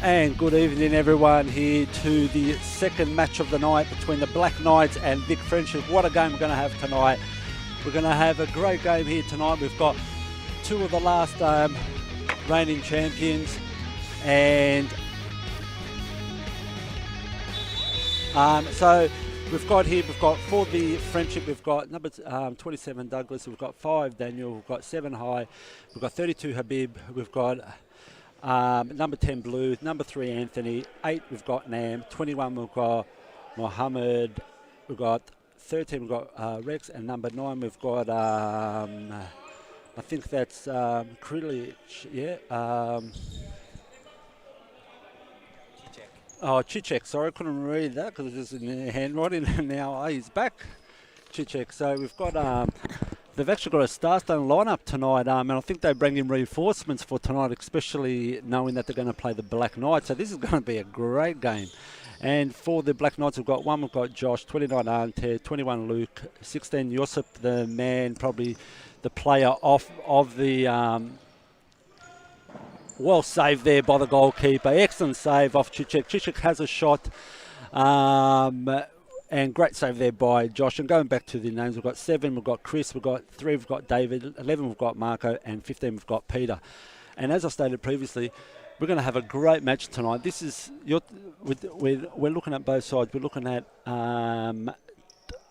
And good evening everyone, here to the second match of the night between the Black Knights and Vic Friendship. What a game we're going to have tonight. We're going to have a great game here tonight. We've got two of the last reigning champions, and so we've got for the Friendship, we've got number 27 Douglas, we've got 5 Daniel, we've got 7 High, we've got 32 Habib, we've got number 10 Blue, number 3 Anthony, 8 we've got Nam, 21 we've got Mohammed, we've got 13 we've got Rex, and number 9 we've got I think that's Krilich, yeah. Chichek, sorry, I couldn't read that because it was in the handwriting, and now he's back, Chichek. So we've got, they've actually got a star-studded lineup tonight, and I think they bring in reinforcements for tonight, especially knowing that they're going to play the Black Knights. So this is going to be a great game. And for the Black Knights, we've got Josh, 29 Ante, 21 Luke, 16 Josip, the man, probably the player of the... well saved there by the goalkeeper. Excellent save off Chichek. Chichek has a shot. And great save there by Josh. And going back to the names, we've got 7, we've got Chris, we've got 3, we've got David, 11, we've got Marco, and 15, we've got Peter. And as I stated previously, we're going to have a great match tonight. This is, we're looking at both sides. We're looking at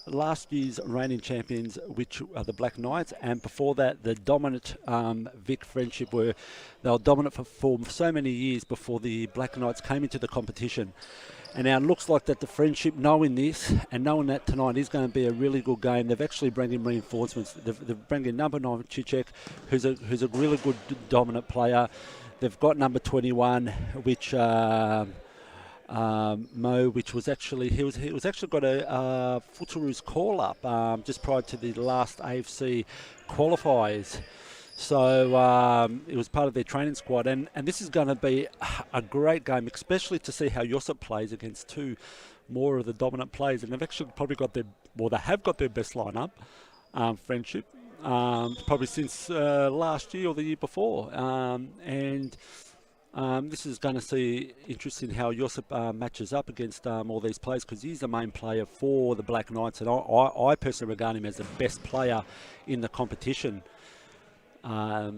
last year's reigning champions, which are the Black Knights, and before that, the dominant Vic Friendship, were they were dominant for so many years before the Black Knights came into the competition. And now it looks like that the Friendship, knowing this and knowing that tonight is going to be a really good game, they've actually brought in reinforcements. They've brought in number 9 Chichek, who's a really good dominant player. They've got number 21, which Mo, which was actually he was actually got a Futsal's call up just prior to the last AFC qualifiers. So it was part of their training squad, and this is going to be a great game, especially to see how Josip plays against two more of the dominant players. And they've actually probably got they have got their best lineup, Friendship, probably since last year or the year before. And this is going to see interesting how Josip matches up against all these players, because he's the main player for the Black Knights, and I personally regard him as the best player in the competition.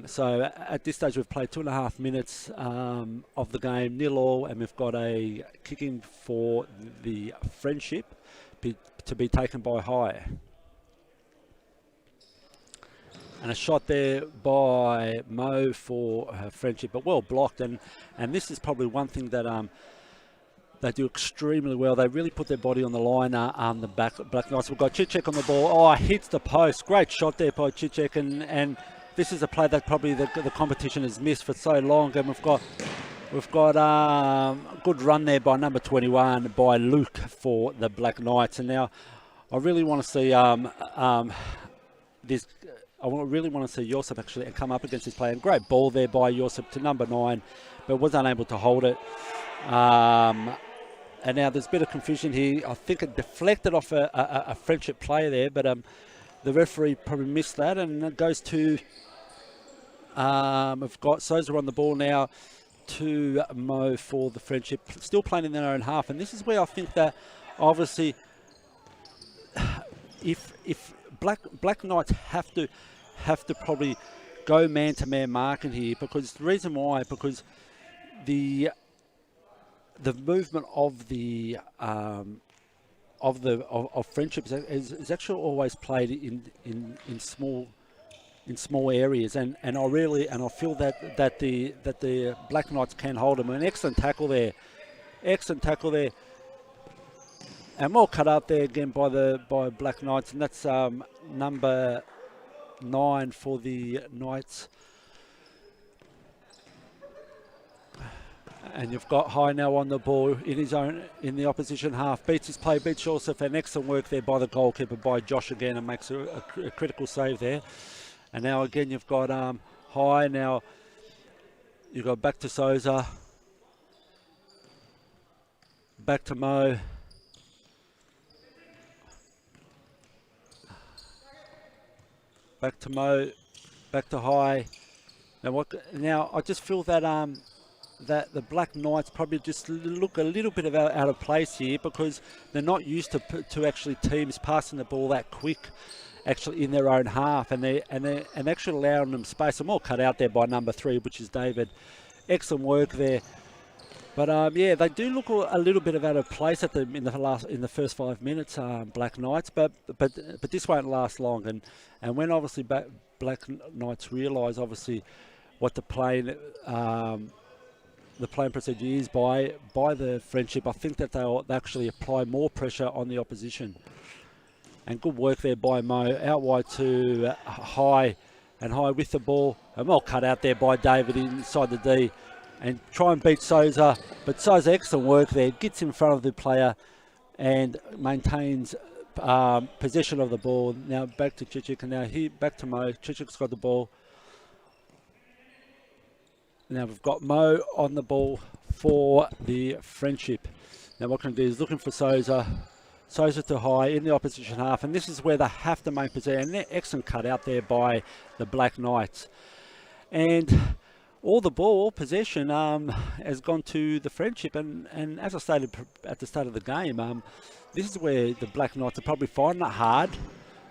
So at this stage we've played 2.5 minutes of the game, 0-0, and we've got a kicking for the Friendship to be taken by High. And a shot there by Mo for Friendship, but well blocked. And this is probably one thing that they do extremely well. They really put their body on the line. The Black Knights. We've got Chichek on the ball. Oh, hits the post. Great shot there by Chichek. And this is a play that probably the competition has missed for so long. And we've got a good run there by number 21 by Luke for the Black Knights. And now I really want to see this. I really want to see Josip actually come up against this player. And great ball there by Josip to number 9, but was unable to hold it. And now there's a bit of confusion here. I think it deflected off a Friendship player there, but the referee probably missed that, and it goes to. We've got Souza on the ball now to Mo for the Friendship, still playing in their own half. And this is where I think that obviously, if Black Knights have to probably go man-to-man marking here, because the reason why, because the movement of Friendships is actually always played in small areas, and I feel that the Black Knights can hold them. An excellent tackle there, and well cut out there again by Black Knights, and that's number 9 for the Knights. And you've got High now on the ball in the opposition half. Beats his play, beats Joseph, and excellent work there by the goalkeeper, by Josh again, and makes a critical save there. And now again you've got High. Now you've got back to Souza, back to Mo. Back to Mo, back to High. Now I just feel that that the Black Knights probably just look a little bit out of place here, because they're not used to actually teams passing the ball that quick, actually in their own half, and actually allowing them space. I'm all cut out there by number 3, which is David. Excellent work there. But yeah, they do look a little bit out of place in the first 5 minutes, Black Knights. But this won't last long. And when obviously Black Knights realise obviously what the playing procedure is by the Friendship, I think that they'll actually apply more pressure on the opposition. And good work there by Mo, out wide to High with the ball. And well cut out there by David inside the D. And try and beat Souza, but Souza, excellent work there, gets in front of the player and maintains possession of the ball. Now back to Chichik, and now back to Mo. Chichik's got the ball. Now we've got Mo on the ball for the Friendship. Now what can do is looking for Souza to High in the opposition half, and this is where they have to make possession. And excellent cut out there by the Black Knights. And all possession has gone to the Friendship, and as I stated at the start of the game, this is where the Black Knights are probably finding it hard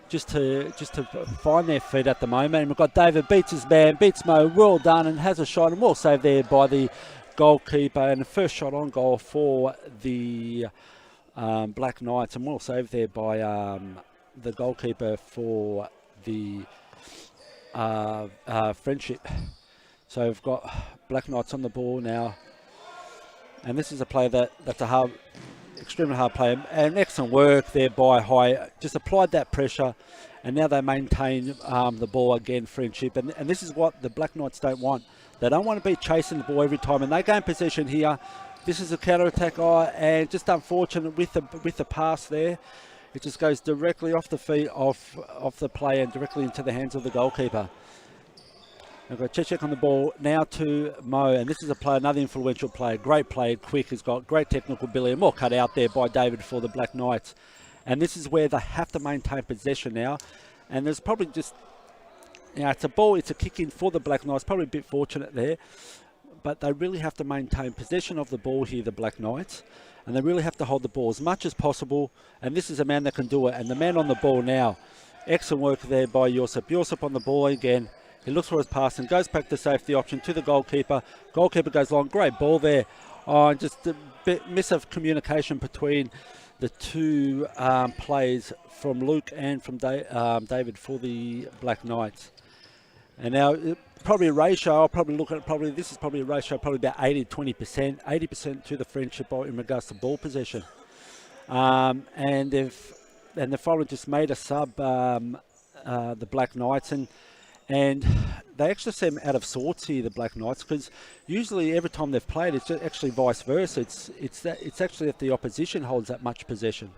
just to find their feet at the moment. And we've got David beats his man, beats Mo, well done, and has a shot, and well saved there by the goalkeeper, and the first shot on goal for the Black Knights, and well saved there by the goalkeeper for the Friendship. So we've got Black Knights on the ball now. And this is a play that's extremely hard play. And excellent work there by High. Just applied that pressure. And now they maintain the ball again, Friendship. And this is what the Black Knights don't want. They don't want to be chasing the ball every time. And they gain possession here. This is a counter-attack, and just unfortunate with the pass there. It just goes directly off the feet of the player and directly into the hands of the goalkeeper. We've got Chechik on the ball now to Mo, and this is another influential player. Great player, quick, has got great technical ability, and more cut out there by David for the Black Knights. And this is where they have to maintain possession now. And there's probably just, it's a kick in for the Black Knights, probably a bit fortunate there. But they really have to maintain possession of the ball here, the Black Knights. And they really have to hold the ball as much as possible. And this is a man that can do it. And the man on the ball now, excellent work there by Josip. Josip on the ball again. He looks for his pass and goes back to safety option to the goalkeeper. Goalkeeper goes long. Great ball there. Just a bit miss of communication between the two players from Luke and from David for the Black Knights. And now probably a ratio, I'll probably look at this is probably a ratio probably about 80-20%. 80% to the Friendship in regards to ball possession. And they've probably just made a sub, the Black Knights, and they actually seem out of sorts here, the Black Knights, because usually every time they've played, it's actually vice versa. It's actually that the opposition holds that much possession.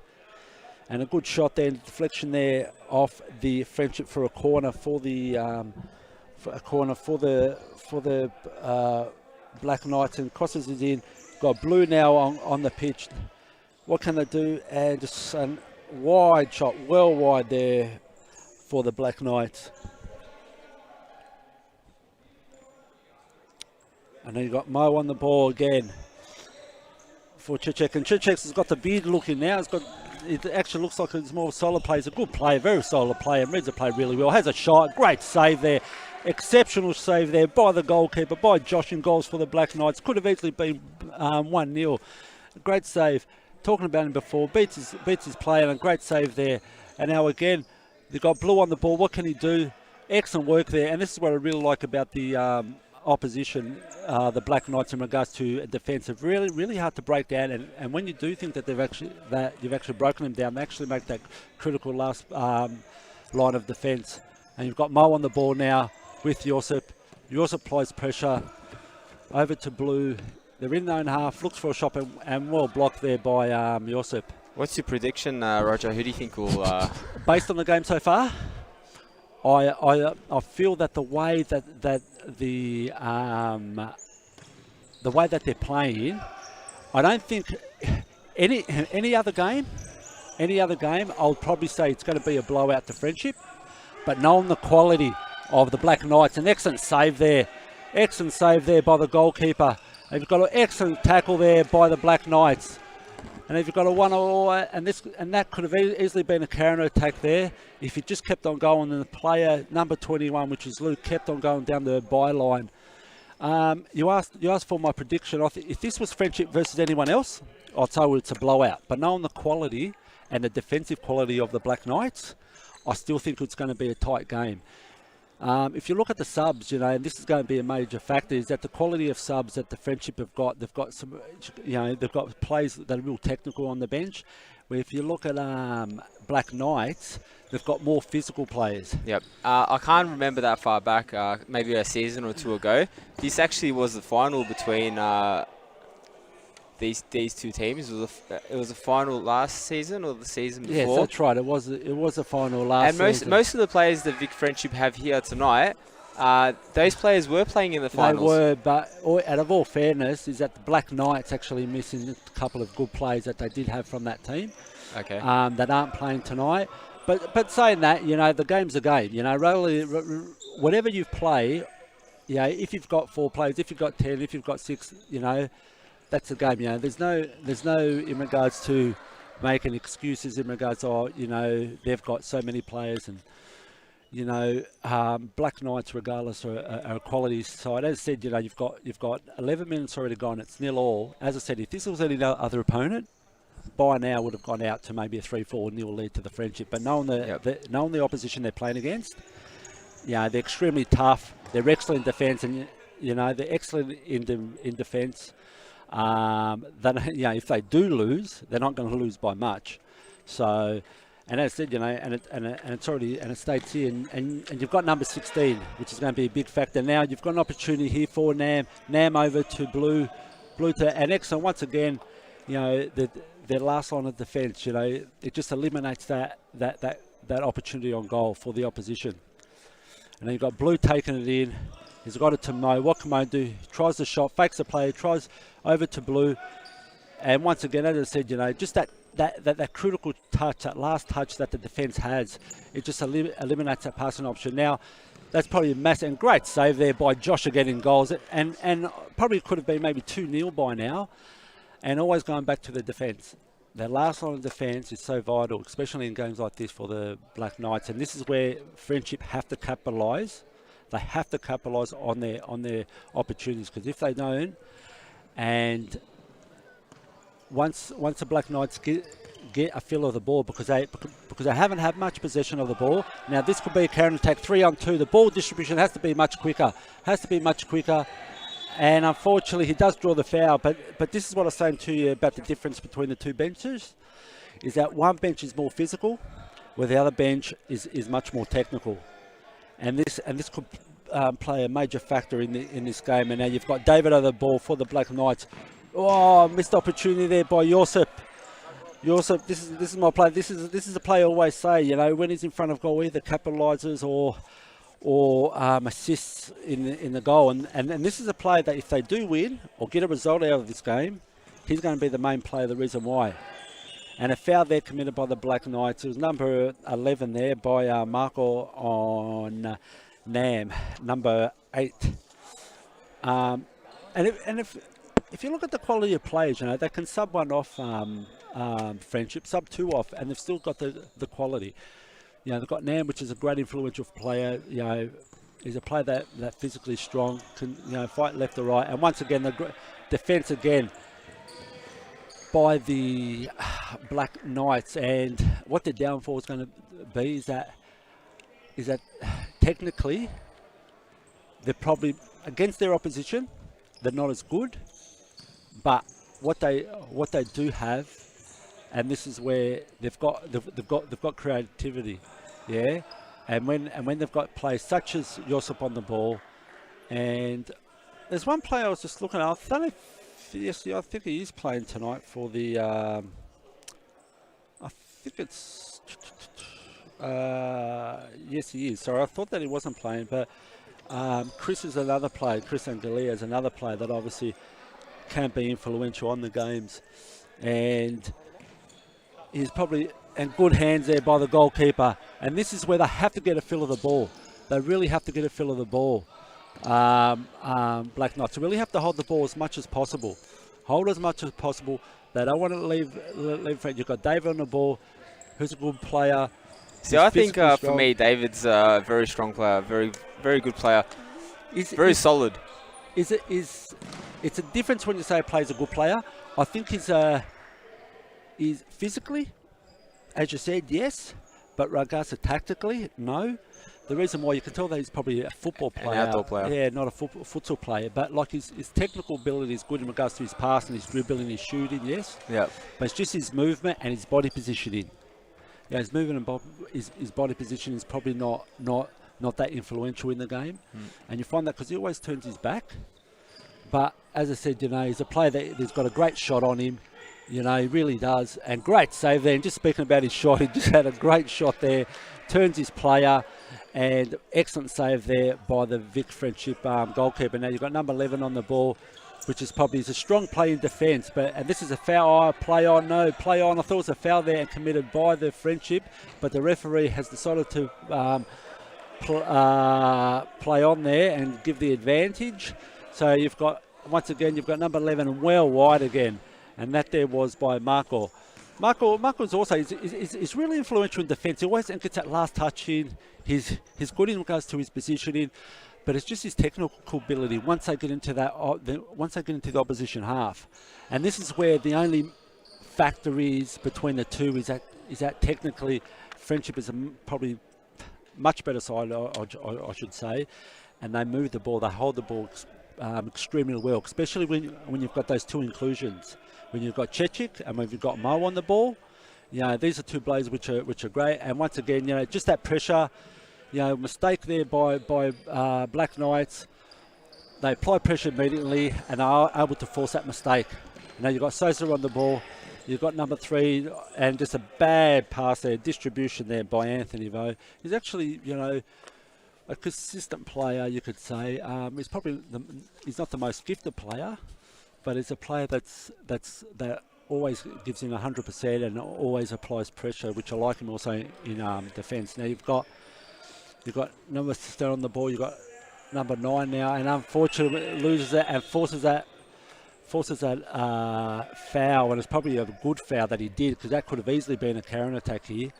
And a good shot there, deflection there off the Friendship for a corner for the Black Knights, and crosses it in. Got Blue now on the pitch. What can they do? And just a wide shot, well wide there for the Black Knights. And then you've got Mo on the ball again for Chichek. And Chichek has got the beard looking now. It actually looks like it's more solid play. It's a good play, very solid play, and reads the play really well. Has a shot, great save there. Exceptional save there by the goalkeeper, by Josh, in goals for the Black Knights. Could have easily been 1-0. Great save. Talking about him before, beats his play, and a great save there. And now again, they've got Blue on the ball. What can he do? Excellent work there. And this is what I really like about the opposition, the Black Knights, in regards to defensive. Really, really hard to break down. And when you do think that you've actually broken them down, they actually make that critical last line of defence. And you've got Mo on the ball now with Josip. Josip applies pressure over to Blue. They're in their own half, looks for a shot, and well blocked there by Josip. What's your prediction, Roger? Who do you think will... Based on the game so far, I feel that the way that they're playing, I don't think any other game, I would probably say it's going to be a blowout to Friendship. But knowing the quality of the Black Knights, an excellent save there by the goalkeeper. And you've got an excellent tackle there by the Black Knights. And if you've got a 1-all, and that could have easily been a counter attack there if he just kept on going, and the player number 21, which is Luke, kept on going down the byline. You asked for my prediction. If this was Friendship versus anyone else, I'd say it's a blowout. But knowing the quality and the defensive quality of the Black Knights, I still think it's going to be a tight game. If you look at the subs, and this is going to be a major factor, is that the quality of subs that the Friendship have got, they've got some, they've got players that are real technical on the bench. Where if you look at Black Knights, they've got more physical players. Yep. I can't remember that far back, maybe a season or two ago. This actually was the final between these two teams. It was a final last season or the season before. Yes, that's right. It was a final last season. And most of the players that Vic Friendship have here tonight, those players were playing in the finals. They were, but out of all fairness, is that the Black Knights actually missing a couple of good players that they did have from that team. Okay. That aren't playing tonight. But saying that, the game's a game. Really, whatever you play, if you've got 4 players, if you've got 10, if you've got 6, that's the game. There's no in regards to making excuses in regards to they've got so many players, and Black Knights regardless are a quality side. As I said, you've got 11 minutes already gone. It's 0-all. As I said, if this was any other opponent, by now would have gone out to maybe a 3-4-0 lead to the Friendship. But knowing the opposition they're playing against, they're extremely tough. They're excellent in defence, and they're excellent in defence. If they do lose, they're not going to lose by much. So, and as I said, it states here, and you've got number 16, which is going to be a big factor. Now you've got an opportunity here for Nam over to Blue to and excellent once again. Their last line of defence, it just eliminates that opportunity on goal for the opposition. And then you've got Blue taking it in. He's got it to Mo. What can Mo do? Tries the shot, fakes the play, tries over to Blue. And once again, as I said, just that critical touch, that last touch that the defence has, it just eliminates that passing option. Now, that's probably a massive and great save there by Josh again in goals. And probably could have been maybe 2-0 by now. And always going back to the defence. Their last line of defence is so vital, especially in games like this for the Black Knights. And this is where Friendship have to capitalise. They have to capitalise on their opportunities, because if they don't, and once the Black Knights get a feel of the ball, because they haven't had much possession of the ball. Now this could be a counter attack 3-on-2. The ball distribution has to be much quicker. And unfortunately, he does draw the foul. But this is what I was saying to you about the difference between the two benches, is that one bench is more physical, where the other bench is much more technical. And this could play a major factor in this game. And now you've got David over the ball for the Black Knights. Oh, missed opportunity there by Josip. This is my play. This is a play I always say. When he's in front of goal, either capitalises or assists in the goal, and this is a player that if they do win or get a result out of this game, he's going to be the main player, the reason why. And a foul there committed by the Black Knights. It was number 11 there by Marco on Nam, number 8. And if you look at the quality of players, they can sub one off Friendship, sub 2 off, and they've still got the quality. They've got Nam, which is a great influential player. He's a player that physically strong, can fight left or right. And once again, the defence again by the Black Knights. And what their downfall is going to be is that technically they're probably against their opposition. They're not as good, but what they do have, and this is where they've got creativity. Yeah, and when they've got players such as Josip on the ball, and there's one player I was just looking at. I think he is playing tonight for the. I think it's. Yes, he is. Sorry, I thought that he wasn't playing, but Chris is another player. Chris Angelia is another player that obviously can be influential on the games, and he's probably. And good hands there by the goalkeeper. And this is where they have to get a feel of the ball. They really have to get a feel of the ball. Black Knights. So really have to hold the ball as much as possible. Hold as much as possible. They don't want to leave. You've got David on the ball, who's a good player. See, I think for me, David's a very strong player, very good player, very solid. It's a difference when you say a player's a good player. I think he's physically, as you said, yes, but regards to tactically, no. The reason why you can tell that he's probably a football player. An outdoor player. Yeah, not a futsal player. But like his technical ability is good in regards to his passing, his dribbling, his shooting, yes. Yeah. But it's just his movement and his body positioning. Yeah, his movement and his body position is probably not that influential in the game. And you find that because he always turns his back. But as I said, he's a player that's got a great shot on him. He really does. And great save there. And just speaking about his shot, he just had a great shot there. Turns his player. And excellent save there by the Vic Friendship goalkeeper. Now you've got number 11 on the ball, which is probably a strong play in defence. And this is a foul. Play on. No, play on. I thought it was a foul there and committed by the Friendship. But the referee has decided to play on there and give the advantage. So once again, you've got number 11 well wide again. And that there was by Marco. Marco's also is really influential in defence. He always gets that last touch in. He's good in regards to his positioning, but it's just his technical ability once they get into the opposition half. And this is where the only factor is between the two is that technically Friendship is probably much better side, I should say, and they move the ball, they hold the ball extremely well, especially when you've got those two inclusions. When you've got Chechik and when you've got Mo on the ball, these are two players which are great. And once again, just that pressure, mistake there by Black Knights. They apply pressure immediately and are able to force that mistake. Now you've got Sosa on the ball, you've got number 3, and just a bad pass there, distribution there by Anthony Vo. He's actually, a consistent player, you could say. He's not the most gifted player, but it's a player that always gives him 100% and always applies pressure, which I like him also in defence. Now you've got number 6 on the ball. You've got number 9 now, and unfortunately loses that and forces that foul. And it's probably a good foul that he did, because that could have easily been a counter attack here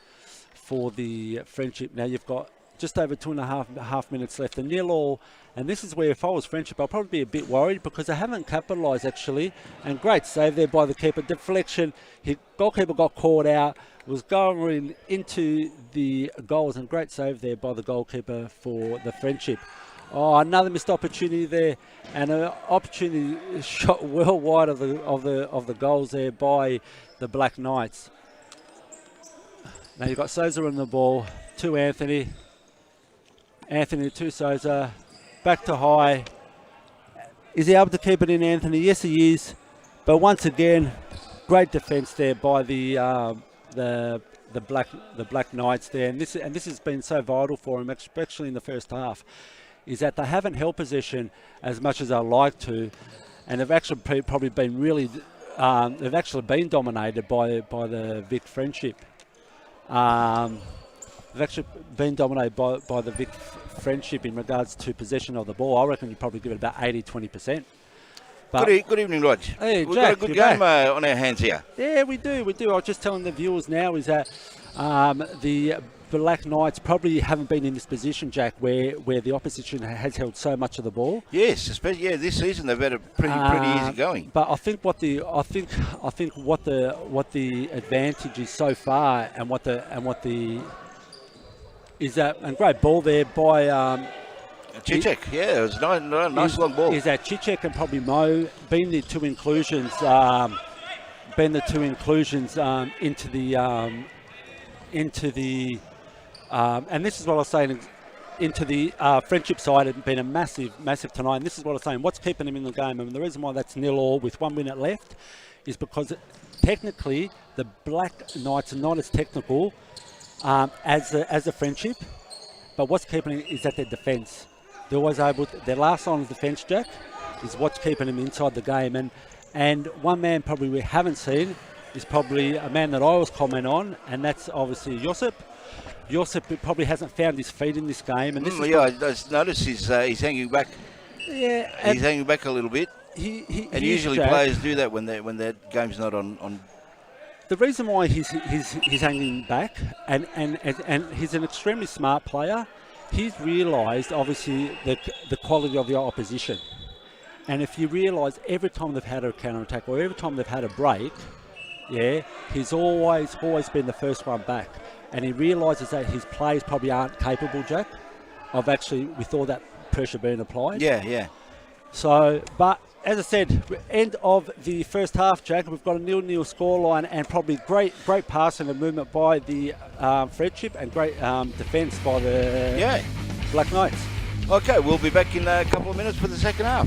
for the Friendship. Now you've got just over 2.5 minutes left, and 0-0. And this is where, if I was Friendship, I'll probably be a bit worried because they haven't capitalised actually. And great save there by the keeper. Deflection. His goalkeeper got caught out. Was going into the goals, and great save there by the goalkeeper for the Friendship. Oh, another missed opportunity there, and an opportunity shot well wide of the goals there by the Black Knights. Now you've got Sosa on the ball to Anthony. Anthony to Sosa, back to High. Is he able to keep it in, Anthony? Yes, he is. But once again, great defence there by the Black Knights there, and this has been so vital for him, especially in the first half, is that they haven't held possession as much as they'd like to, and they've actually probably been really they've actually been dominated by the Vic Friendship. They've actually been dominated by the Vic Friendship in regards to possession of the ball. I reckon you'd probably give it about 80-20%. Good evening, Rog. Hey, We've Jack, got a good game on our hands here. Yeah, we do. I was just telling the viewers now is that the Black Knights probably haven't been in this position, Jack, where the opposition has held so much of the ball. Yes, especially this season they've had a pretty easy going. But I think what the advantage is so far, and what the is that, and great ball there by Chichek, it was a nice long ball. Is that Chichek and probably Mo being the two inclusions, into the and this is what I was saying, into the Friendship side had been a massive tonight. And this is what I was saying. What's keeping them in the game? And the reason why that's 0-0 with 1 minute left is because technically the Black Knights are not as technical as the Friendship, but what's keeping it is that their defence. They're always able to, their last line of defence, Jack, is what's keeping them inside the game. And one man probably we haven't seen is probably a man that I always comment on, and that's obviously Josip. Josip probably hasn't found his feet in this game, and this is I just noticed he's hanging back. yeah, He's hanging back a little bit. And usually Jack, players do that when their game's not on. the reason why he's hanging back, and he's an extremely smart player. He's realised obviously the quality of the opposition, and if you realise every time they've had a counter attack or every time they've had a break, yeah, he's always been the first one back, and he realises that his players probably aren't capable, Jack, of actually with all that pressure being applied. Yeah. So, but as I said, end of the first half, Jack. We've got a 0-0 scoreline and probably great passing and movement by the Friendship and great defence by the Black Knights. Okay, we'll be back in a couple of minutes for the second half.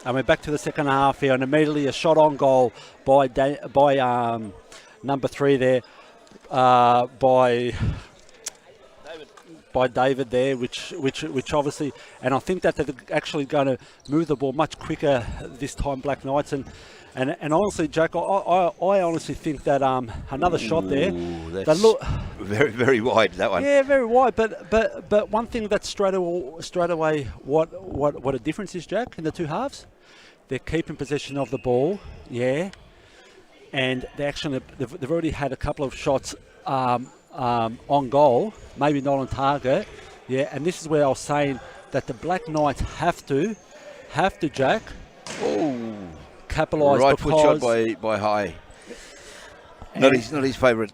And we're back to the second half here, and immediately a shot on goal by number 3 there, by David there, which obviously, and I think that they're actually going to move the ball much quicker this time, Black Knights, and honestly, Jack, I honestly think that another shot there. That's very, very wide, that one. Yeah, very wide. But one thing that's straight away what a difference is, Jack, in the two halves. They're keeping possession of the ball, yeah, and they've already had a couple of shots on goal, maybe not on target, yeah. And this is where I was saying that the Black Knights have to, Jack. Oh. Capitalise right because foot shot by High. Not his favourite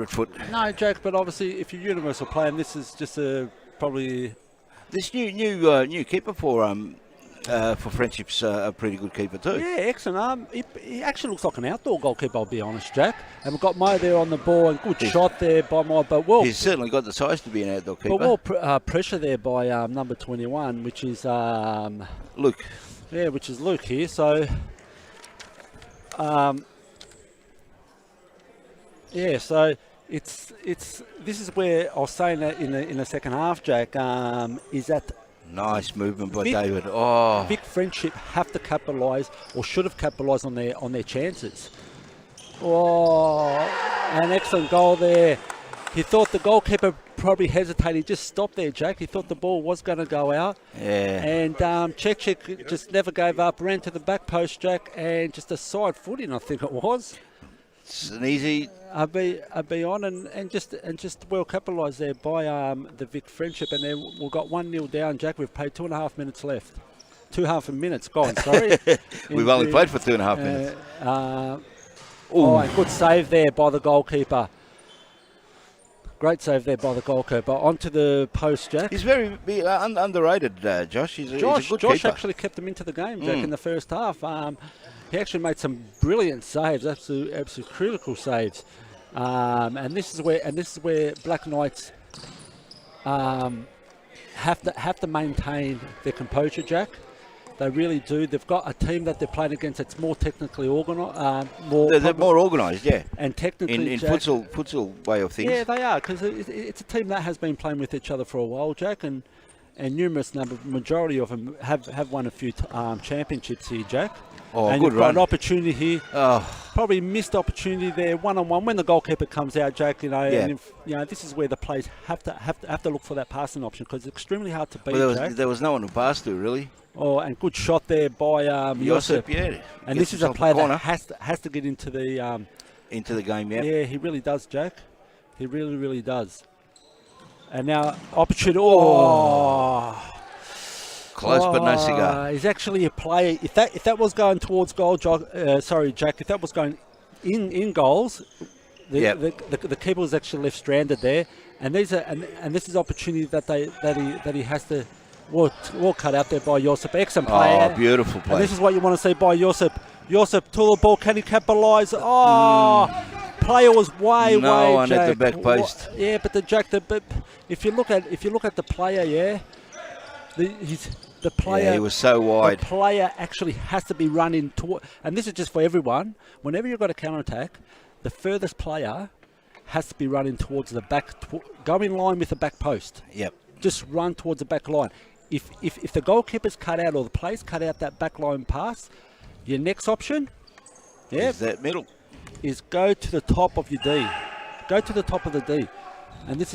foot. No, Jack. But obviously, if you're universal player, and this is just probably this new keeper for Friendship's a pretty good keeper too. Yeah, excellent. He actually looks like an outdoor goalkeeper, I'll be honest, Jack. And we've got Mo there on the ball, and good shot there by Mo. But he's certainly got the size to be an outdoor keeper. But pressure there by number 21, which is Luke. Yeah, which is Luke here. So. So it's this is where I was saying that in the second half, Jack, is that nice movement by David. Oh, Vic Friendship have to capitalise, or should have capitalised on their chances. Oh, an excellent goal there. He thought the goalkeeper probably hesitated. He just stopped there, Jack. He thought the ball was going to go out. Yeah. And Chechik just never gave up, ran to the back post, Jack, and just a side footing, I think it was. It's an easy. I'll be on and just well capitalised there by the Vic Friendship, and then we've got 1-0 down, Jack. We've played 2.5 minutes left. 2.5 minutes gone. Sorry. We've only played for 2.5 minutes. And good save there by the goalkeeper. Great save there by the goalkeeper. Onto the post, Jack. He's very underrated, Josh. He's a good Josh keeper. actually kept him into the game, Jack, in the first half. He actually made some brilliant saves, absolute critical saves. And this is where Black Knights have to maintain their composure, Jack. They really do. They've got a team that they're playing against that's more technically organised. They're more organised, yeah. And technically, in Jack, futsal way of things. Yeah, they are, because it's a team that has been playing with each other for a while, Jack, and majority of them have won a few championships here, Jack. Oh, and good you've got run. an opportunity here. Oh. Probably missed opportunity there, one-on-one when the goalkeeper comes out, Jack. Yeah. And if, this is where the players have to look for that passing option, because it's extremely hard to beat. Well, there was no one to pass to, really. Oh, and good shot there by Josip. Yeah. And this is a player that has to get into the game. Yeah. Yeah, he really does, Jack. He really, really does. And now opportunity. Oh. Close, but no cigar. He's actually a player. If that was going towards goal, Jack. If that was going in goals, the keeper was actually left stranded there. And this is opportunity that he has to. Well cut out there by Josip. Excellent player. Oh, beautiful play. And this is what you want to see by Josip. Josip to the ball. Can he capitalise? Oh, player was way, no one Jack. at the back post. Yeah, but but if you look at the player, yeah, the player. Yeah, he was so wide. The player actually has to be running toward, and this is just for everyone. Whenever you've got a counter attack, the furthest player has to be running towards the back. Go in line with the back post. Yep. Just run towards the back line. If the goalkeeper's cut out or the player's cut out that back line pass, your next option, is that middle, is go to the top of your D. Go to the top of the D, and this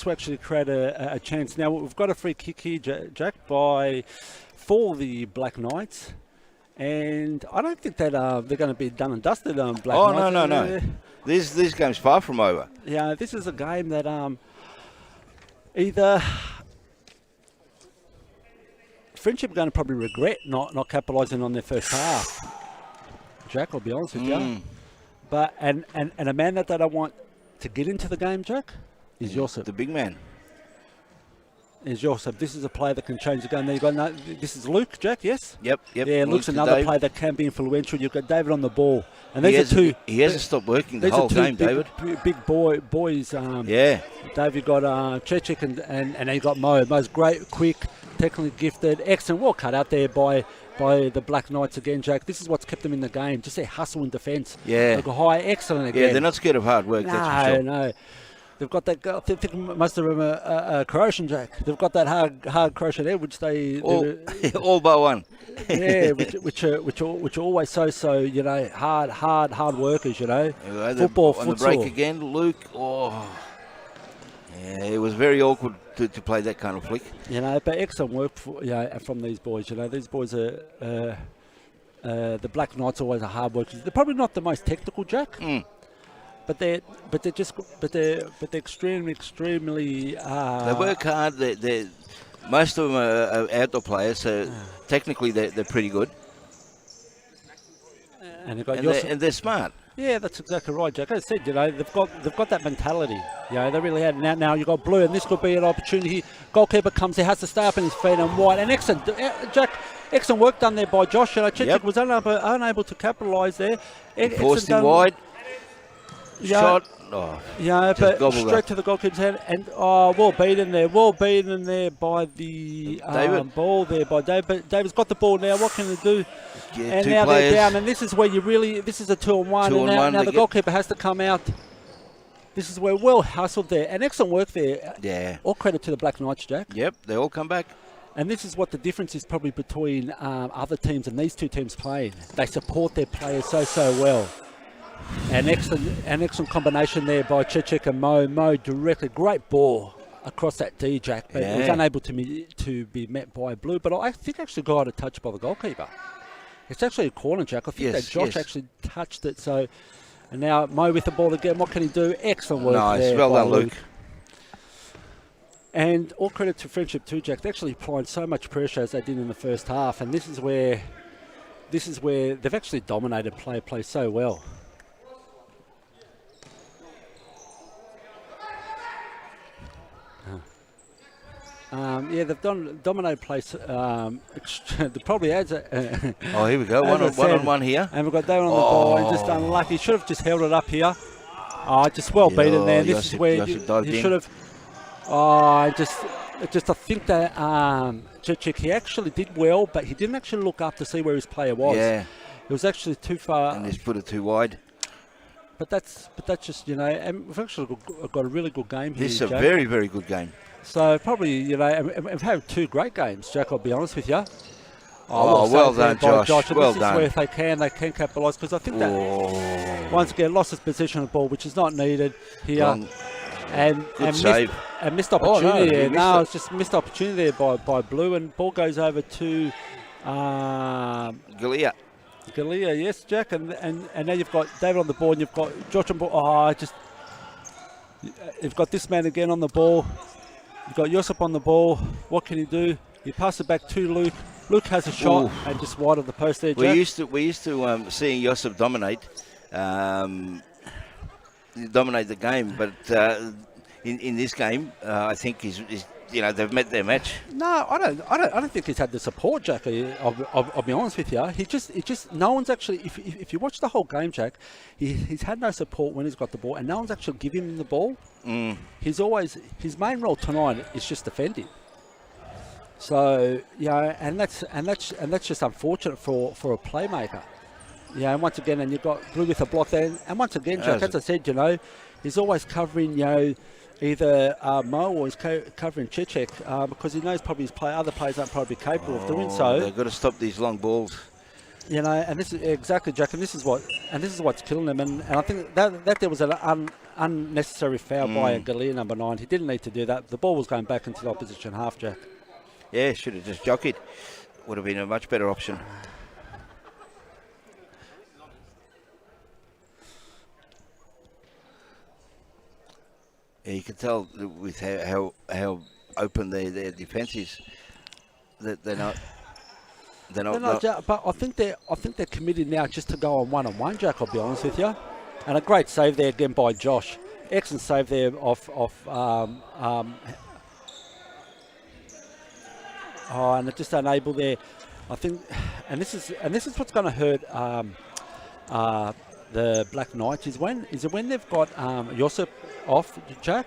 will actually create a chance. Now we've got a free kick here, Jack, for the Black Knights, and I don't think that they're going to be done and dusted on Black Knights. Oh no. This game's far from over. Yeah, this is a game that either Friendship are going to probably regret not capitalising on their first half. Jack, I'll be honest with you. But and a man that I want to get into the game, Jack, is Josip. The big man. Is Josip. This is a player that can change the game. Then you've got this is Luke, Jack, yes? Yep. Yeah, Luke's another player that can be influential. You've got David on the ball. And these are two. He hasn't stopped working the whole game, David. Big boys. Yeah. David got Chechik and you got Mo. Mo's great, quick. technically gifted. Excellent. Well cut out there by the Black Knights again, Jack. This is what's kept them in the game. Just their hustle in defence. Yeah. They go high. Excellent again. Yeah, they're not scared of hard work, that's for sure. No. They've got that. I think most of them are Croatian, Jack. They've got that hard Croatian head, which they All but one. yeah, which are always so you know hard workers, you know. Football, on the break again, Luke. Oh, yeah, it was very awkward to play that kind of flick. You know, but excellent work from these boys. You know, these boys are the Black Knights are always a hard workers. They're probably not the most technical, Jack. But they're extremely. They work hard. They're most of them are outdoor players, so technically they're pretty good. And they're smart. Yeah, that's exactly right, Jack. As I said, you know, they've got that mentality. You know, they really had. Now you've got Blue, and this could be an opportunity. Goalkeeper comes there, has to stay up on his feet and wide. And excellent, Jack. Excellent work done there by Josh. You know, Chechik was unable to capitalise there. Forced him wide. Shot. But straight to the goalkeeper's hand, and well beaten there by the ball there by David. But David's got the ball now. What can he do? Yeah, and now players. They're down, and this is where this is a 2-on-1. Now the goalkeeper has to come out. This is where well hustled there, and excellent work there. Yeah. All credit to the Black Knights, Jack. Yep, they all come back. And this is what the difference is probably between other teams and these two teams playing. They support their players so well. An excellent combination there by Chechik and Mo. Mo directly, great ball across that D, Jack, but it was unable to be met by Blue. But I think actually got a touch by the goalkeeper. It's actually a corner, Jack. I think that Josh actually touched it. So, and now Mo with the ball again. What can he do? Excellent work there. Nice, well done, Luke. And all credit to Friendship too, Jack. They actually applied so much pressure as they did in the first half, and this is where they've actually dominated play so well. They've dominated place. The probably adds. Here we go. One on one here. And we've got David on the ball and just unlucky. Should have just held it up here. Just well beaten there. This is where you should have. I think that Chechik, he actually did well, but he didn't actually look up to see where his player was. Yeah. It was actually too far. And he's put it too wide. But that's just, you know, and we've actually got a really good game here. This is a very, very good game. So probably, you know, and we've had two great games, Jack, I'll be honest with you. Well done, Josh. Well this done. Is where if they can capitalise, because I think that once again lost his position on the ball, which is not needed here. And missed opportunity there. It's just missed opportunity there by Blue, and ball goes over to Galea, yes, Jack, and now you've got David on the ball, and you've got Josh on ball. You've got this man again on the ball. You've got Josip on the ball. What can he do? You pass it back to Luke. Luke has a shot and just wide of the post there, Jack. We used to seeing Josip dominate the game, but in this game, I think he's they've met their match. No, I don't think he's had the support, Jack. I'll be honest with you. He just no one's actually. If you watch the whole game, Jack, he's had no support when he's got the ball, and no one's actually giving him the ball. His main role tonight is just defending. So and that's just unfortunate for a playmaker. And once again, and you've got Blue with a block there, and once again, Jack, as I said, he's always covering either Mo or he's covering Chechik because he knows probably other players aren't probably capable of doing so. They've got to stop these long balls. And this is exactly, Jack, and this is what's killing them. And I think that there was an unnecessary foul by Galea number 9. He didn't need to do that. The ball was going back into the opposition half, Jack. Yeah, should have just jockeyed. Would have been a much better option. Yeah, you can tell with how open their defence is that they're not. But I think they're committed now just to go on one-on-one, Jack. I'll be honest with you. And a great save there again by Josh. Excellent save there and they're just unable there. I think, and this is what's going to hurt the Black Knights is when they've got Josip off, Jack.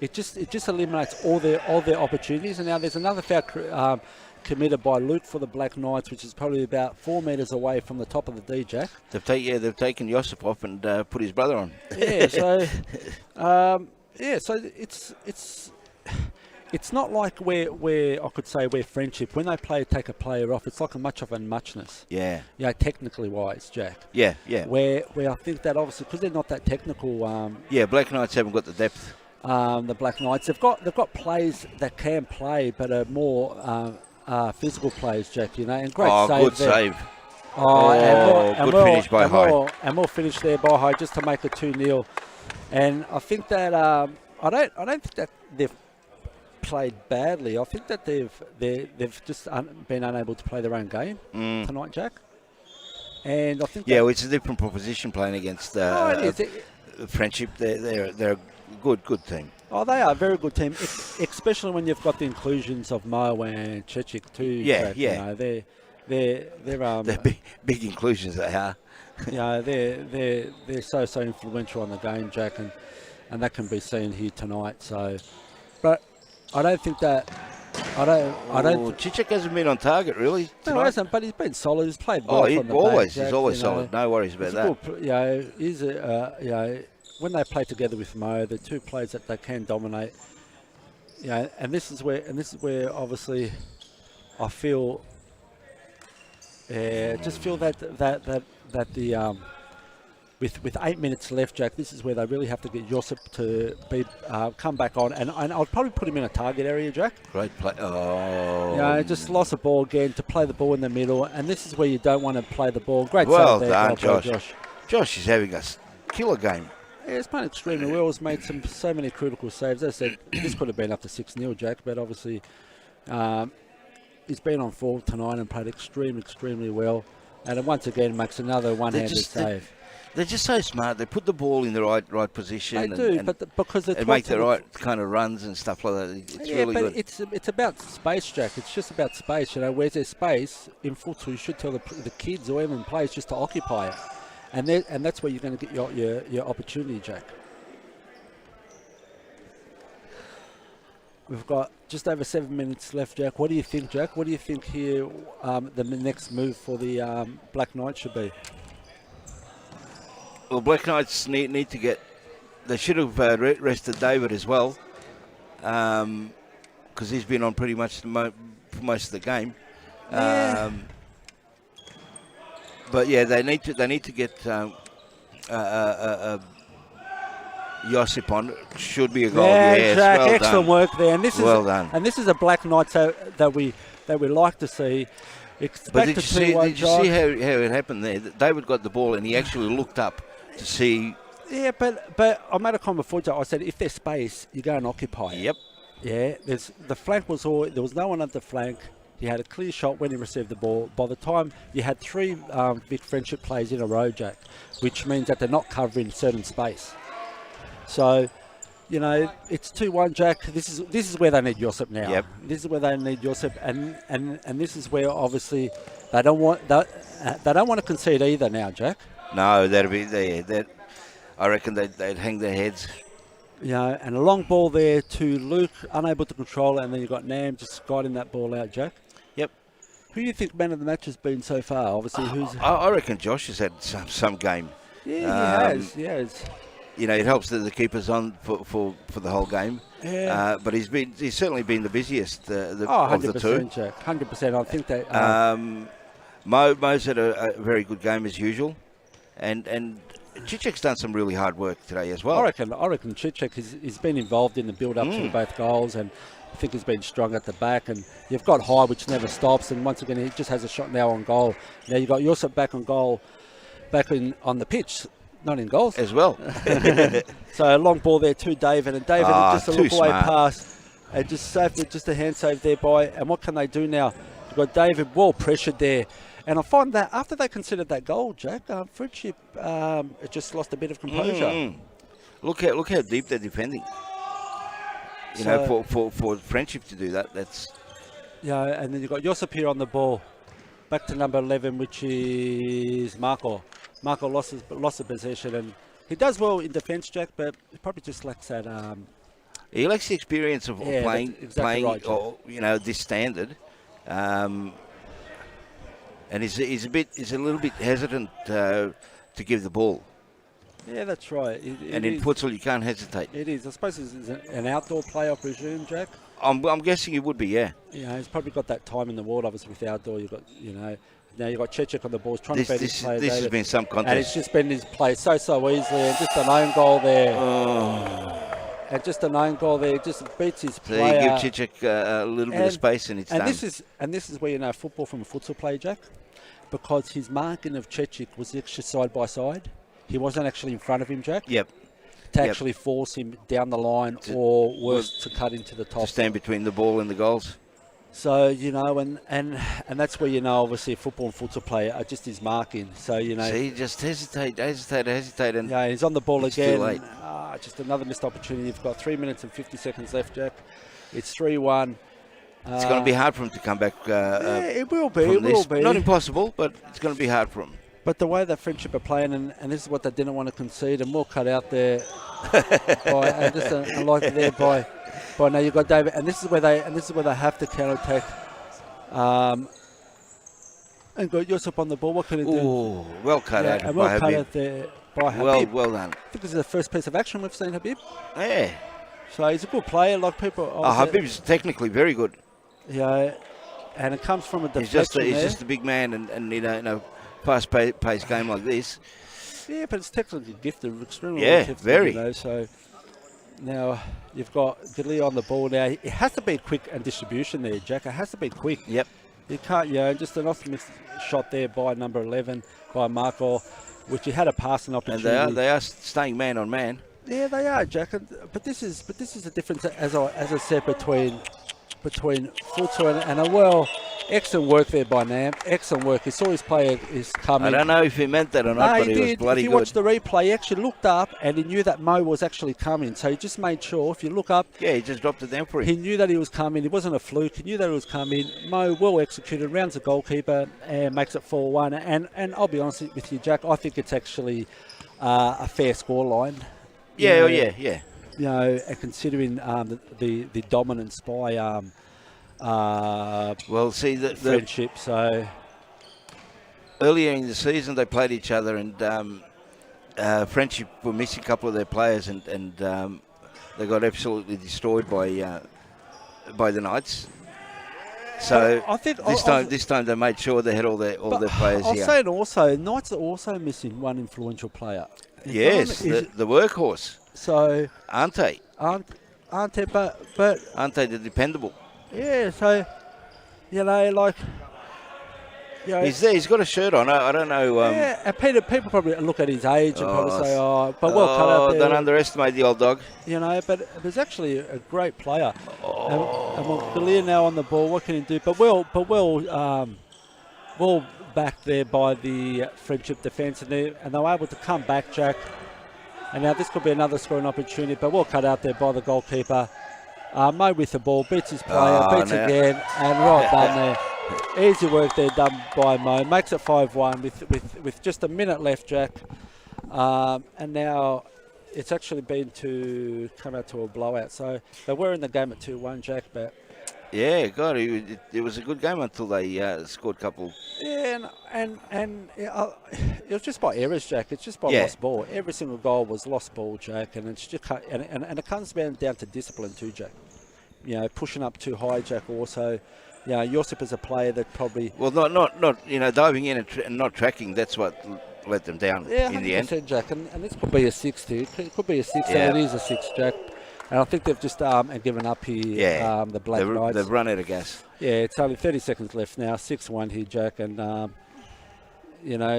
it just eliminates all their opportunities. And now there's another foul committed by Luke for the Black Knights, which is probably about 4 metres away from the top of the D, Jack. They've taken Josip off and put his brother on. Yeah, so it's not like where I could say where friendship, when they take a player off, it's like a much of a muchness. Yeah. Yeah, technically wise, Jack. Yeah. Where I think that obviously because they're not that technical. Black Knights haven't got the depth. The Black Knights, they've got players that can play, but are more physical players, Jack. You know, and great save. Good there. save. Good finish by High. And more finish there by High just to make it 2-0. And I think that I don't think that they've played badly. I think that they've just been unable to play their own game tonight, Jack. And I think it's a different proposition playing against Friendship. They're a good team. Oh, they are a very good team, especially when you've got the inclusions of Mo and Chechik too. Yeah, Jack, You know, they're they're big inclusions. They are. They're so influential on the game, Jack, and that can be seen here tonight. So, but I don't think that. I don't. Chichek hasn't been on target really. No, he hasn't, but he's been solid. He's played well from the back, Jack, he's always solid. No worries about that. When they play together with Mo, they're two players that they can dominate. And this is where obviously I feel. Just feel that the with 8 minutes left, Jack, this is where they really have to get Josip to come back on, and I'll probably put him in a target area, Jack. Great play. Oh. Just lost the ball again to play the ball in the middle, and this is where you don't want to play the ball. Great well save there, done, Josh. Josh is having a killer game. Yeah, he's playing extremely well. He's made so many critical saves. As I said, this could have been up to 6-0, Jack, but obviously he's been on form tonight and played extremely well. And once again makes another one-handed save. They're just so smart. They put the ball in the right position. They do, but because they make the right kind of runs and stuff like that. It's really good. It's about space, Jack. It's just about space. Where's there space in futsal, you should tell the kids or even players just to occupy it, and that's where you're going to get your opportunity, Jack. We've got just over 7 minutes left, Jack. What do you think, Jack? What do you think here the next move for the Black Knights should be? Well, Black Knights need to get... They should have rested David as well, because he's been on pretty much for most of the game. Yeah. But yeah, they need to get Josip on. Should be a goal. Yeah, Jack, well excellent work there. And this is well done. And this is a Black Knights that we like to see. But did you see how it happened there? David got the ball and he actually looked up to see. Yeah, but I made a comment before, Jack. I said if there's space, you go and occupy it. Yep. Yeah, the flank was all. There was no one at the flank. He had a clear shot when he received the ball. By the time you had three big friendship plays in a row, Jack, which means that they're not covering certain space. So, it's 2-1, Jack. This is where they need Josip now. Yep. This is where they need Josip, and this is where obviously they don't want to concede either now, Jack. No, that'd be there. I reckon they'd hang their heads. And a long ball there to Luke, unable to control it, and then you've got Nam just guiding that ball out, Jack. Yep. Who do you think man of the match has been so far? Obviously, I reckon Josh has had some game. Yeah, he has. It helps that the keeper's on for the whole game. Yeah. But he's certainly been the busiest of the 100%, two. Jack. 100%. I think that. Mo's had a very good game as usual, and Chichek's done some really hard work today as well. I reckon Chichek has been involved in the build-up to both goals, and I think he's been strong at the back. And you've got High, which never stops, and once again he just has a shot now on goal. Now you've got Josip back on goal, on the pitch. Not in goals. As well. So a long ball there to David, and David just a look away smart. pass, and just saved it, just a hand save there by. And what can they do now? You've got David well pressured there, and I find that after they considered that goal, Jack, Friendship it just lost a bit of composure. Look how deep they're defending. For Friendship to do that, that's. And then you've got Josip here on the ball, back to number 11, which is Marco. Marco lost the possession, and he does well in defence, Jack, but he probably just lacks that He likes the experience of Yeah, playing, that's exactly right, Jack. this standard. And he's a little bit hesitant to give the ball. Yeah, that's right. And in futsal, you can't hesitate. It is. I suppose he's an outdoor player, I presume, Jack. I'm guessing he would be, yeah. He's probably got that time in the world. Obviously, with outdoor, you've got, now you've got Chechik on the ball, trying to beat his player. This has been some contest. And it's just been his play so easily, and just an own goal there. Oh. And just an own goal there, just beats his So player. you give Chechik a little bit of space, and it's done. This is where you know football from a futsal player, Jack, because his marking of Chechik was actually side by side. He wasn't actually in front of him, Jack. Yep. To actually force him down the line, or worse, to cut into the top. To stand between the ball and the goals. So, and that's where, obviously a football and futsal player are just his marking. So, See, just hesitate. And yeah, he's on the ball it's again. too late. Just another missed opportunity. You've got 3 minutes and 50 seconds left, Jack. It's 3-1. It's going to be hard for him to come back. Yeah, it will be. It will be. Not impossible, but it's going to be hard for him. But the way that Friendship are playing, and this is what they didn't want to concede, and more cut out there by now you've got David, and this is where they have to counter attack. And got Yusuf on the ball. What can he do? Oh, well cut out and by well cut Habib. out there by Habib. Well done. I think this is the first piece of action we've seen Habib. Yeah. So he's a good player. Like people. Habib's technically very good. Yeah, and it comes from a deflection. He's just a big man, and in a fast-paced game like this. Yeah, but it's technically gifted, extremely gifted. Very. So now you've got Gidley on the ball. Now it has to be quick and distribution there, Jack. It has to be quick. Yep. You can't, just an off-missed shot there by number 11 by Marco, which he had a passing opportunity. And they are staying man on man. Yeah, they are, Jack. But this is the difference, as I said, between futsal and excellent work there by Nam. Excellent work. He saw his player is coming. I don't know if he meant that or not, but he was bloody good. If you watched the replay, he actually looked up and he knew that Mo was actually coming. So he just made sure, if you look up... Yeah, he just dropped it down for him. He knew that he was coming. It wasn't a fluke. He knew that he was coming. Mo well executed, rounds the goalkeeper and makes it 4-1. And I'll be honest with you, Jack, I think it's actually a fair scoreline. Yeah. And considering the dominance by... see, the Friendship. So earlier in the season they played each other, and Friendship were missing a couple of their players, and they got absolutely destroyed by the Knights. So I think this time they made sure they had all their players I'll here. say it also. Knights are also missing one influential player. Yes, the workhorse. So aren't they? Aren't they? But aren't they the dependable? Yeah, so, like... He's got a shirt on. I don't know. And people probably look at his age and probably say, but well cut out there. Don't underestimate the old dog. But there's actually a great player. And Galea now on the ball, what can he do? But well back there by the Friendship defence, and they were able to come back, Jack. And now this could be another scoring opportunity, but well cut out there by the goalkeeper. Mo with the ball, beats his player, again, and right done there. Easy work there done by Mo. Makes it 5-1 with just a minute left, Jack. And now it's actually been to come out to a blowout. So they were in the game at 2-1, Jack, but... Yeah, God, it was a good game until they scored a couple. Yeah, and it was just by errors, Jack. It's just by lost ball. Every single goal was lost ball, Jack, and it's just and it comes down to discipline too, Jack. Pushing up too high, Jack. Also, Josip is a player that probably not diving in and not tracking. That's what let them down in the end. Jack, and this could be a 6 here. It could be a 6, and it is a 6, Jack. And I think they've just given up here, the Black Knights. They've run out of gas. Yeah, it's only 30 seconds left now, 6-1 here, Jack. And,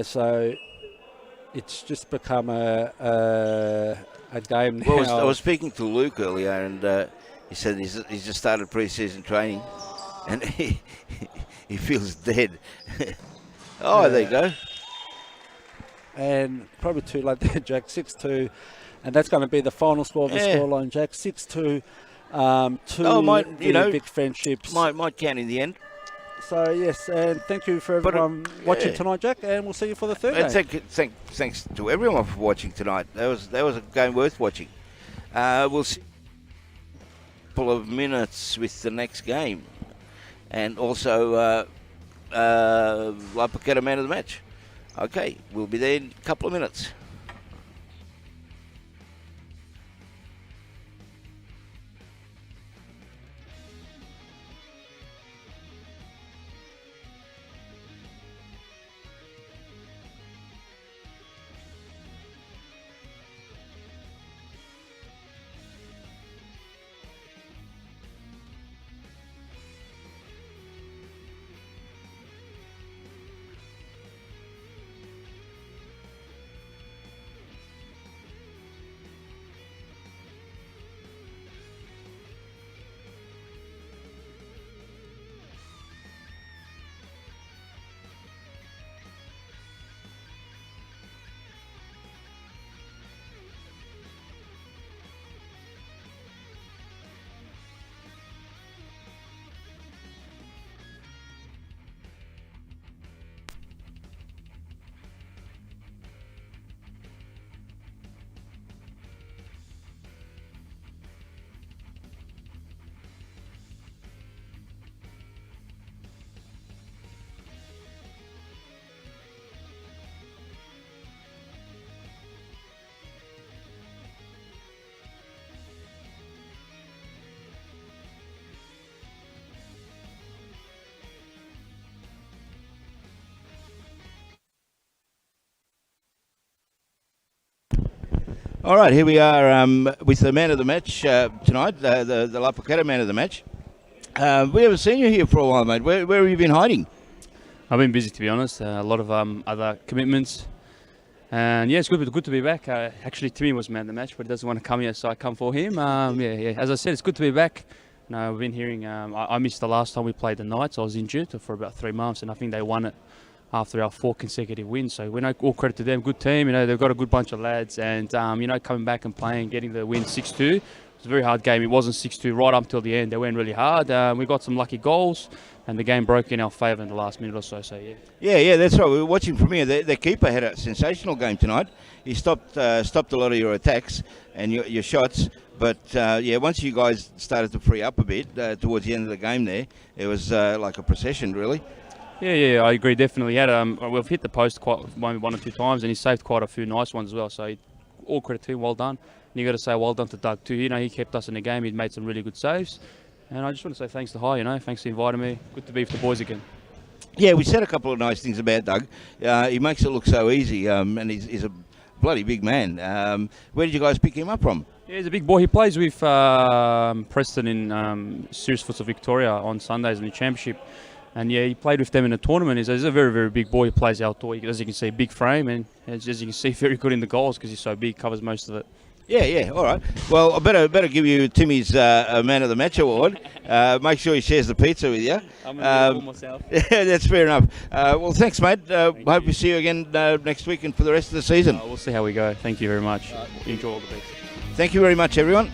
so it's just become a game now. Well, I was speaking to Luke earlier, and he said he's just started pre-season training, and he feels dead. There you go. And probably too late there, Jack, 6-2. And that's going to be the final score of the scoreline, Jack. 6-2 to big Friendships. Might count in the end. So, yes, and thank you for everyone watching tonight, Jack, and we'll see you for the third game. Thanks to everyone for watching tonight. That was a game worth watching. We'll see. couple of minutes with the next game, and also La Paqueta man of the match. Okay, we'll be there in a couple of minutes. All right, here we are with the man of the match tonight, the La Paqueta man of the match. We haven't seen you here for a while, mate. Where have you been hiding? I've been busy, to be honest. A lot of other commitments. And yeah, it's good to be back. Actually, Timmy was man of the match, but he doesn't want to come here, so I come for him. Yeah. As I said, it's good to be back. No, we've been hearing. I missed the last time we played the Knights. I was injured for about 3 months, and I think they won it after our 4 consecutive wins. So all credit to them. Good team. They've got a good bunch of lads, and coming back and playing, getting the win 6-2. It was a very hard game. It wasn't 6-2 right up till the end. They went really hard. We got some lucky goals, and the game broke in our favour in the last minute or so. So yeah. Yeah, that's right. We were watching from here. The keeper had a sensational game tonight. He stopped a lot of your attacks and your shots. But once you guys started to free up a bit towards the end of the game, it was like a procession, really. Yeah, I agree. Definitely we've hit the post one or two times, and he saved quite a few nice ones as well. So all credit to him. Well done. And you got to say well done to Doug too. He kept us in the game. He made some really good saves. And I just want to say thanks to High. Thanks for inviting me. Good to be with the boys again. Yeah, we said a couple of nice things about Doug. He makes it look so easy, and he's a bloody big man. Where did you guys pick him up from? Yeah, he's a big boy. He plays with Preston in Serious Futsal Victoria on Sundays in the Championship. And yeah, he played with them in a tournament. He's a very, very big boy. He plays outdoor. As you can see, big frame, and as you can see, very good in the goals because he's so big, covers most of it. Yeah. All right. Well, I better give you Timmy's Man of the Match award. Make sure he shares the pizza with you. I'm going to do it myself. Yeah, that's fair enough. Well, thanks, mate. Hope we see you again next week and for the rest of the season. We'll see how we go. Thank you very much. Enjoy all the best. Thank you very much, everyone.